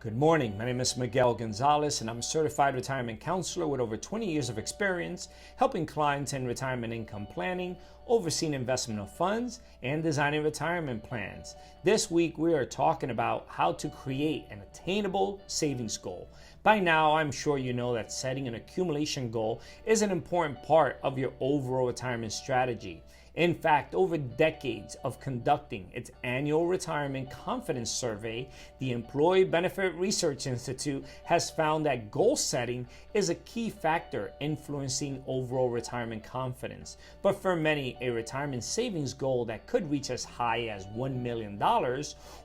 Good morning. My name is Miguel Gonzalez, and I'm a certified retirement counselor with over 20 years of experience helping clients in retirement income planning, overseeing investment of funds, and designing retirement plans. This week, we are talking about how to create an attainable savings goal. By now, I'm sure you know that setting an accumulation goal is an important part of your overall retirement strategy. In fact, over decades of conducting its annual retirement confidence survey, the Employee Benefit Research Institute has found that goal setting is a key factor influencing overall retirement confidence. But for many, a retirement savings goal that could reach as high as $1 million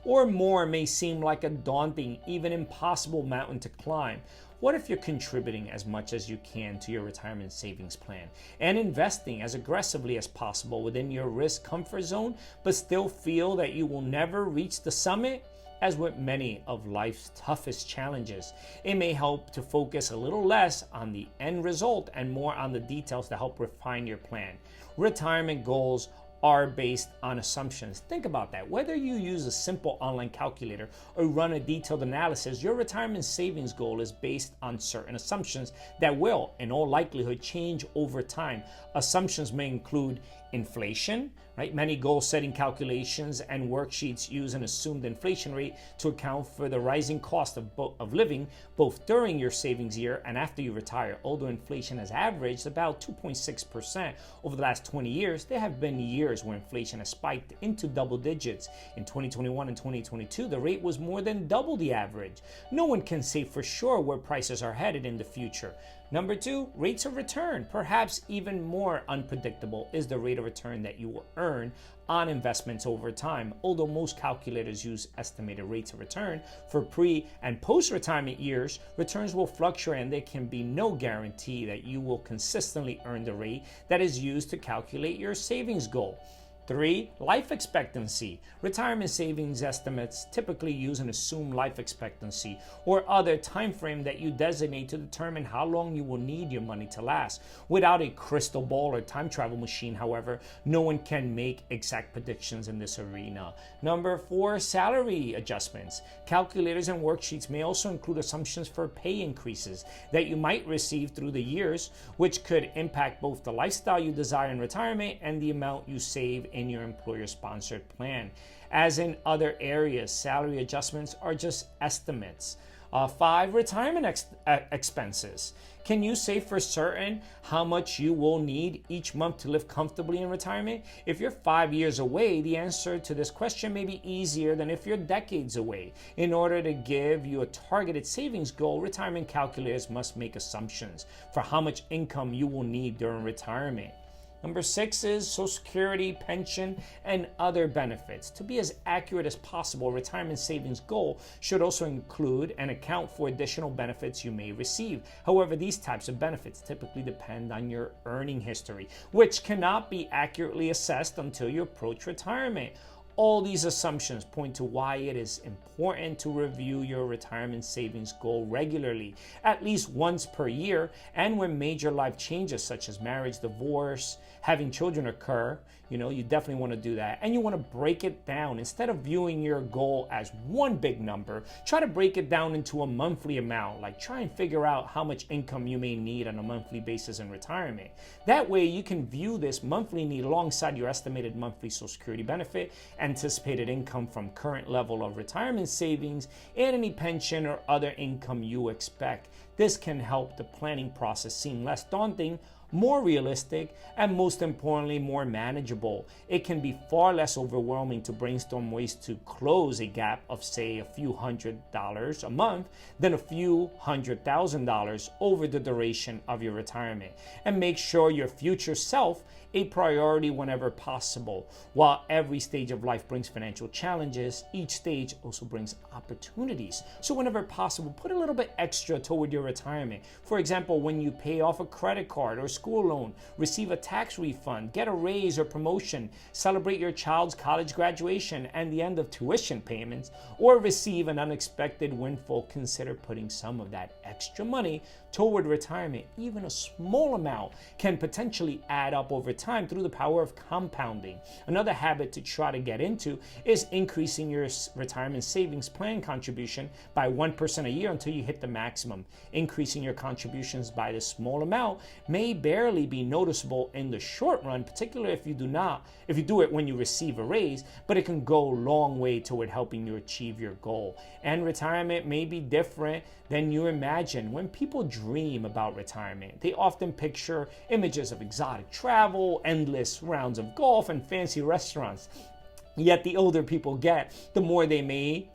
or more may seem like a daunting, even impossible mountain to climb. What if you're contributing as much as you can to your retirement savings plan and investing as aggressively as possible within your risk comfort zone, but still feel that you will never reach the summit? As with many of life's toughest challenges, it may help to focus a little less on the end result and more on the details to help refine your plan. Retirement goals are based on assumptions. Think about that. Whether you use a simple online calculator or run a detailed analysis, your retirement savings goal is based on certain assumptions that will, in all likelihood, change over time. Assumptions may include inflation, right? Many goal-setting calculations and worksheets use an assumed inflation rate to account for the rising cost of living, both during your savings year and after you retire. Although inflation has averaged about 2.6% over the last 20 years, there have been years where inflation has spiked into double digits. In 2021 and 2022, the rate was more than double the average. No one can say for sure where prices are headed in the future. Number two, rates of return. Perhaps even more unpredictable is the rate of return that you will earn on investments over time. Although most calculators use estimated rates of return for pre- and post-retirement years, returns will fluctuate and there can be no guarantee that you will consistently earn the rate that is used to calculate your savings goal. 3. Life expectancy. Retirement savings estimates typically use an assumed life expectancy or other time frame that you designate to determine how long you will need your money to last. Without a crystal ball or time travel machine, however, no one can make exact predictions in this arena. Number 4, salary adjustments. Calculators and worksheets may also include assumptions for pay increases that you might receive through the years, which could impact both the lifestyle you desire in retirement and the amount you save in your employer-sponsored plan. As in other areas, salary adjustments are just estimates. 5, retirement expenses. Can you say for certain how much you will need each month to live comfortably in retirement? If you're 5 years away, the answer to this question may be easier than if you're decades away. In order to give you a targeted savings goal, retirement calculators must make assumptions for how much income you will need during retirement. Number 6 is Social Security, pension, and other benefits. To be as accurate as possible, retirement savings goal should also include and account for additional benefits you may receive. However, these types of benefits typically depend on your earning history, which cannot be accurately assessed until you approach retirement. All these assumptions point to why it is important to review your retirement savings goal regularly, at least once per year, and when major life changes such as marriage, divorce, having children occur, you definitely want to do that. And you want to break it down. Instead of viewing your goal as one big number, try to break it down into a monthly amount. Like try and figure out how much income you may need on a monthly basis in retirement. That way you can view this monthly need alongside your estimated monthly Social Security benefit, anticipated income from current level of retirement savings, and any pension or other income you expect. This can help the planning process seem less daunting, more realistic, and most importantly, more manageable. It can be far less overwhelming to brainstorm ways to close a gap of, say, a few $100s a month than a few $100,000 over the duration of your retirement. And make sure your future self a priority whenever possible. While every stage of life brings financial challenges, each stage also brings opportunities. So whenever possible, put a little bit extra toward your retirement. For example, when you pay off a credit card or school loan, receive a tax refund, get a raise or promotion, celebrate your child's college graduation and the end of tuition payments, or receive an unexpected windfall, consider putting some of that extra money toward retirement. Even a small amount can potentially add up over time through the power of compounding. Another habit to try to get into is increasing your retirement savings plan contribution by 1% a year until you hit the maximum. Increasing your contributions by this small amount may barely be noticeable in the short run, particularly if you do it when you receive a raise, but it can go a long way toward helping you achieve your goal. And retirement may be different than you imagine. When people dream about retirement, they often picture images of exotic travel, endless rounds of golf, and fancy restaurants. Yet the older people get, the more they may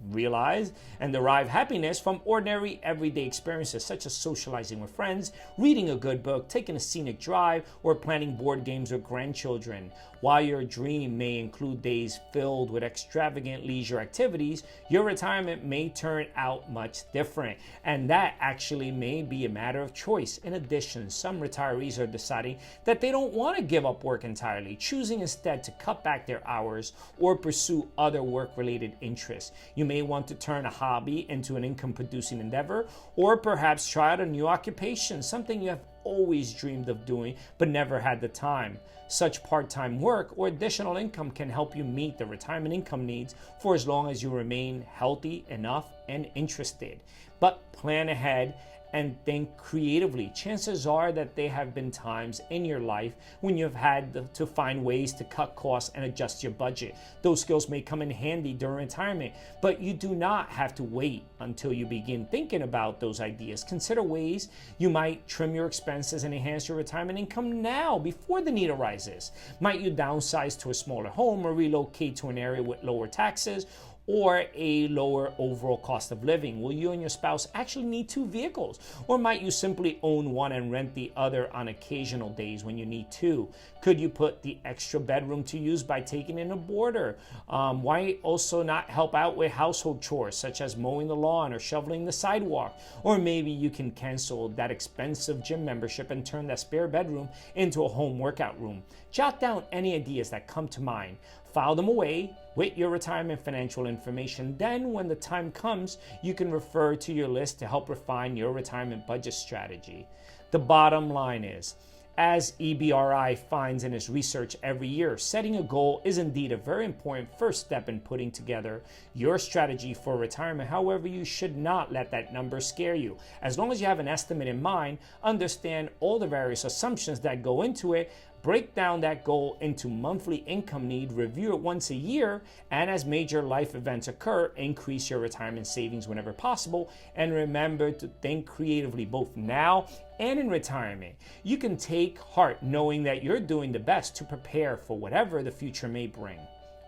realize and derive happiness from ordinary everyday experiences such as socializing with friends, reading a good book, taking a scenic drive, or planning board games with grandchildren. While your dream may include days filled with extravagant leisure activities, your retirement may turn out much different, and that actually may be a matter of choice. In addition, some retirees are deciding that they don't want to give up work entirely, choosing instead to cut back their hours or pursue other work-related interests. You may want to turn a hobby into an income-producing endeavor, or perhaps try out a new occupation, something you have always dreamed of doing but never had the time. Such part-time work or additional income can help you meet the retirement income needs for as long as you remain healthy enough and interested. But plan ahead and think creatively. Chances are that there have been times in your life when you've had to find ways to cut costs and adjust your budget. Those skills may come in handy during retirement, but you do not have to wait until you begin thinking about those ideas. Consider ways you might trim your expenses and enhance your retirement income now before the need arises. Might you downsize to a smaller home or relocate to an area with lower taxes or a lower overall cost of living? Will you and your spouse actually need 2 vehicles? Or might you simply own one and rent the other on occasional days when you need to? Could you put the extra bedroom to use by taking in a boarder? Why also not help out with household chores such as mowing the lawn or shoveling the sidewalk? Or maybe you can cancel that expensive gym membership and turn that spare bedroom into a home workout room. Jot down any ideas that come to mind. File them away with your retirement financial information. Then when the time comes, you can refer to your list to help refine your retirement budget strategy. The bottom line is, as EBRI finds in its research every year, setting a goal is indeed a very important first step in putting together your strategy for retirement. However, you should not let that number scare you. As long as you have an estimate in mind, understand all the various assumptions that go into it, break down that goal into monthly income need, review it once a year, and as major life events occur, increase your retirement savings whenever possible. And remember to think creatively both now and in retirement. You can take heart knowing that you're doing the best to prepare for whatever the future may bring.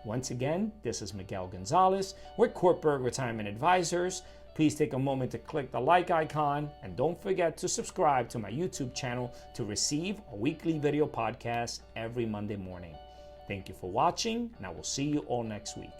Once again, this is Miguel Gonzalez with Cortburg Retirement Advisors. Please take a moment to click the like icon and don't forget to subscribe to my YouTube channel to receive a weekly video podcast every Monday morning. Thank you for watching, and I will see you all next week.